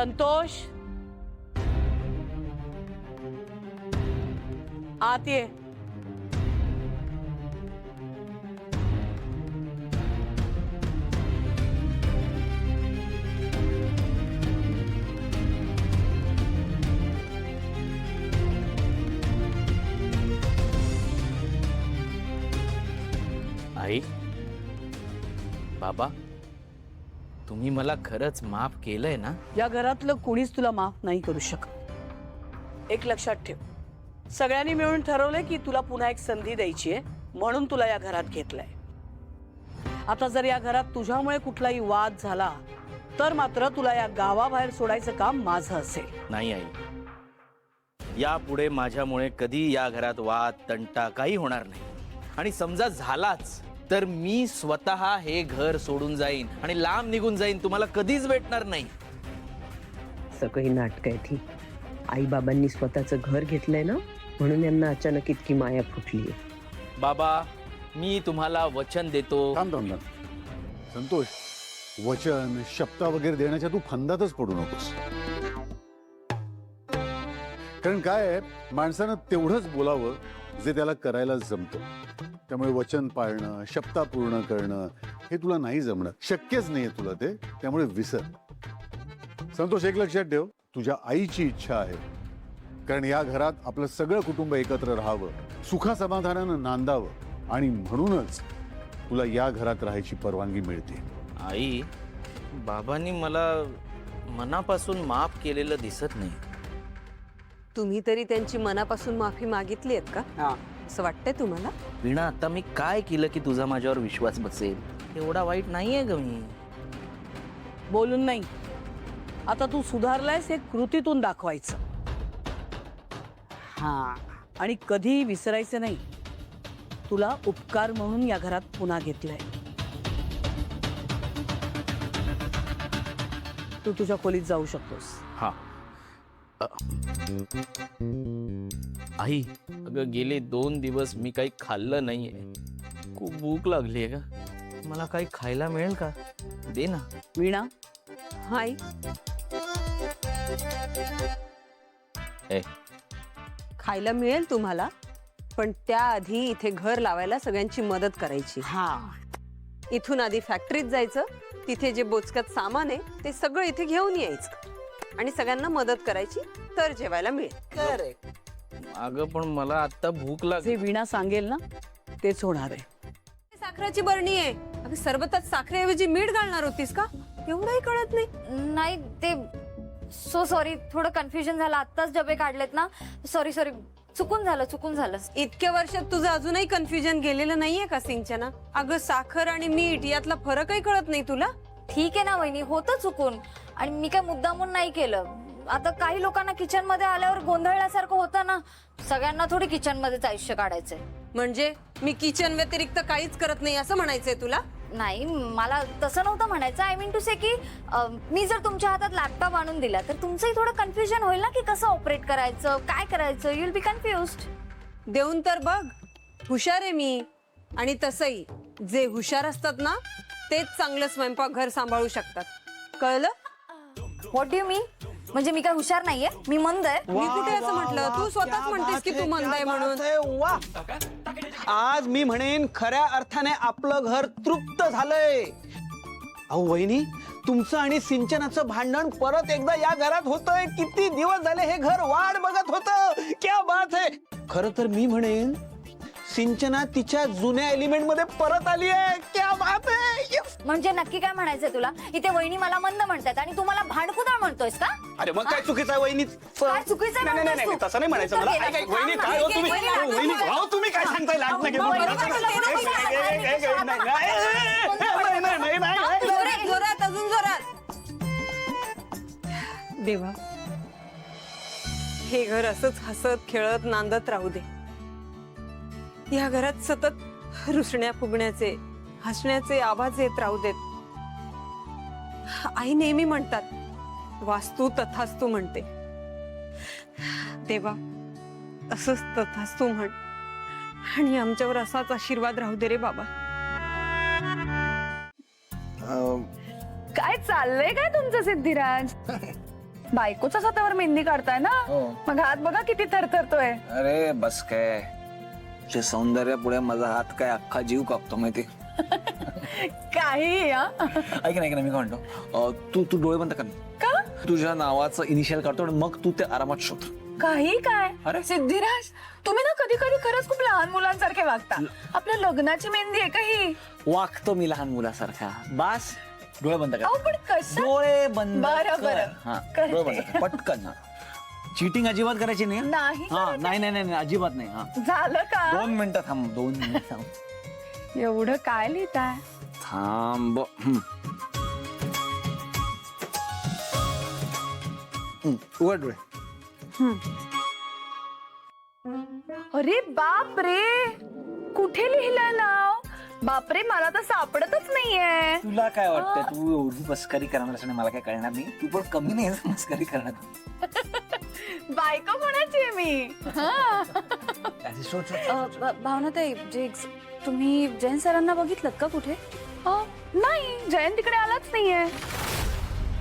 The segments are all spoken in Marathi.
संतोष, आत ये. आई, बाबा, तुम्ही मला खरंच माफ केलंय ना? या घरातलं कुणीच तुला माफ नाही करू शकत. एक लक्षात ठेव, सगळ्यांनी मिळून ठरवलंय की तुला पुन्हा एक संधी द्यायची आहे, म्हणून तुला या घरात घेतलंय. आता जर या घरात तुझ्यामुळे कुठलाही वाद झाला तर मात्र तुला या गावाबाहेर सोडायचं काम माझं असेल. नाही आई, यापुढे माझ्यामुळे कधी या घरात वाद तंटा काही होणार नाही. आणि समजा झालाच तर मी स्वतः हे घर सोडून जाईन आणि लांब निघून जाईन, तुम्हाला कधीच भेटणार नाही. सगळी नाटक आहेत ही. आई बाबांनी स्वतःचं घर घेतलंय ना, म्हणून यांना अचानक इतकी माया फुटली. बाबा, मी तुम्हाला वचन देतो. थांब थांब थांब. संतोष, वचन शब्द वगैरे देण्याच्या तू फंदातच पडू नकोस. कारण काय आहे, माणसानं तेवढंच बोलावं जे त्याला करायला जमतं. त्यामुळे वचन पाळणं, शब्द पूर्ण करणं हे तुला नाही जमणार, शक्यच नाहीये तुला ते. त्यामुळे विसर. संतोष, एक लक्षात ठेव, तुझ्या आईची इच्छा आहे, कारण या घरात आपलं सगळं कुटुंब एकत्र राहावं, सुखासमाधानानं नांदावं, आणि म्हणूनच तुला या घरात राहायची परवानगी मिळते. आई, बाबांनी मला मनापासून माफ केलेलं दिसत नाही. तुम्ही तरी त्यांची मनापासून माफी मागितली आहेत का? असं वाटतंय तुम्हाला? वीणा, आता मी काय केलं की तुझा माझ्यावर विश्वास बसेल? एवढा वाईट नाहीये ग मी. बोलून नाही, आता तू सुधारलायस हे कृतीतून दाखवायचं. हा, आणि कधी विसरायचं नाही, तुला उपकार म्हणून या घरात पुन्हा घेतलंय. तू तुझ्या खोलीत जाऊ शकतोस. हा. आई, अगं गेले 2 दिवस मी काही खाल्लं नाहीये. खूप भूक लागलीये का? मला काही खायला मिळेल का? दे ना. वीणा, हाय. ए, खायला मिळेल तुम्हाला, पण त्याआधी इथे घर लावायला सगळ्यांची मदत करायची. हा, इथून आधी फॅक्टरीत जायचं, तिथे जे बोचकत सामान आहे ते सगळं इथे घेऊन यायचं आणि सगळ्यांना मदत करायची, तर जेवायला मिळेल. करेक्ट. अगं पण मला आता भूक लागली. जे वीणा सांगेल ना तेच होणार आहे. साखरेची बरणी आहे. अगं सरबतात साखरेऐवजी मीठ घालणार होतीस का? एवढंही कळत नाही. नाही, ते सो सॉरी, थोडं कन्फ्युजन झालं. आत्ताच डबे काढलेत ना. सॉरी सॉरी, चुकून झालं. इतक्या वर्षात तुझं अजूनही कन्फ्युजन गेलेलं नाहीये का सिंचना? अगं साखर आणि मीठ यातला फरकही कळत नाही तुला? ठीक आहे ना वहिनी, होतं चुकून. आणि मी काय मुद्दामून नाही केलं. आता काही लोकांना किचन मध्ये आल्यावर गोंधळल्यासारखं होतं ना. सगळ्यांना थोडी किचन मध्येच आयुष्य काढायचंय. म्हणजे मी किचन व्यतिरिक्त काहीच करत नाही असं म्हणायचंय तुला? नाही, मला तसं नव्हतं म्हणायचं. आय मीन टू से की मी जर तुमच्या हातात लॅपटॉप आणून दिला तर तुमचंही थोडं कन्फ्युजन होईल ना, की कसं ऑपरेट करायचं, काय करायचं. You will be confused. देऊन तर बघ, हुशार आहे मी. आणि तसंही जे हुशार असतात ना तेच चांगलं स्वयंपाकघर सांभाळू शकतात. कळलं? व्हॉट डू यू मीन? म्हणजे मी काय हुशार नाहीये? मी मंद आहे? मी कुठे असं म्हटलं? तू स्वतःच म्हणतेस की तू मंद आहे म्हणून. वा, आज मी म्हणेन खऱ्या अर्थाने आपलं घर तृप्त झालंय. अहो वहिनी, तुमचं आणि सिंचनाचं भांडण परत एकदा या घरात होतंय. किती दिवस झाले हे घर वाट बघत होतं. क्या बात आहे. खरं तर मी म्हणेन सिंचना तिच्या जुन्या एलिमेंट मध्ये परत आली आहे. क्या बात आहे. Yes. म्हणजे नक्की काय म्हणायचंय तुला? इथे वहिनी मला मंद म्हणतात आणि तू मला भांडकुदळ म्हणतोयस का? अरे मग काय चुकीचं आहे वहिनी? काय चुकीचं आहे नाही, म्हणतोस तू? तसं नाही म्हणायचं मला. तू तर ऐक, वहिनी गेला. काय हो तुम्ही? वहिनी, अहो, वहिनी, अहो, तुम्ही काय सांगताय? लाज नाही घेऊ. जोरात, अजून जोरात. देवा, हे घर असंच हसत खेळत नांदत राहू दे. या घरात सतत रुसण्या फुगण्याचे, हसण्याचे आवाज येत राहू देत. आई नेहमी म्हणतात वास्तू तथास्तू म्हणते. देवा, असंच तथास्तू म्हण आणि आमच्यावर असाच आशीर्वाद राहू दे रे बाबा. काय चाललंय काय तुमचं सिद्धिराज? बायकोच्याच हातावर मेहंदी काढताय ना मग हात बघा किती थरथरतोय. अरे बस काय तुझ्या सौंदर्य पुढे माझा हात काय अख्खा जीव कापतो माहिती. काही ऐक ना मी काय म्हणतो तू डोळे बंद कर का तुझ्या नावाचं इनिशियल काढतो आणि मग तू ते आरामात शोध. काही काय अरे. सिद्धिराज तुम्ही ना कधी कधी खरंच खूप लहान मुलांसारखे वागता. आपल्या लग्नाची मेहंदी आहे का ही? वागतो मी लहान मुलासारखा. बास डोळे बंद कर. अहो पण कसं? डोळे बंद बरं, कर. बरं. हा करते. डोळे बंद कर पटकन. चीटिंग अजिबात करायची नाही. नाही हा करत. नाही अजिबात नाही. हा झालं का? 2 मिनिटं थांब 2 मिनिटं थांब. एवढं काय लिहिताय? थांब. उघड डोळे. अरे बाप रे कुठे लिहिलंय नाव? बापरे मला तर सापडतच नाहीये. तुला काय वाटतं तू एवढी मस्करी करणार असं मला काय कळणार नाही. तू पण कमी नाही मस्करी करणार. बायको कोणाची आहे मी? हा. भावनाताई जिग्स तुम्ही जैन सरांना बघितलं का कुठे? नाही जयंत तिकडे आलाच नाहीये.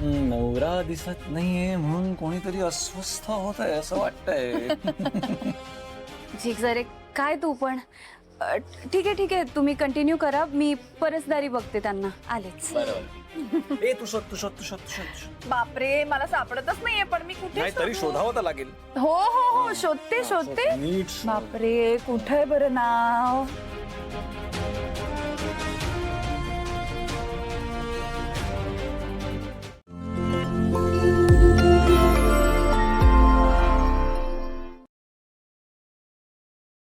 नवरा दिसत नाहीये म्हणून कोणीतरी अस्वस्थ होत आहे असं वाटतंय. जिग्स अरे काय तू पण ठीक आहे तुम्ही कंटिन्यू करा. मी परसदारी बघते त्यांना. आलेच. ए तू शोध. बापरे मला सापडतच नाहीये पण मी कुठे नाही तरी शोधावं तर लागेल. हो शोधते नीट शोध. बापरे कुठे बरं नाव?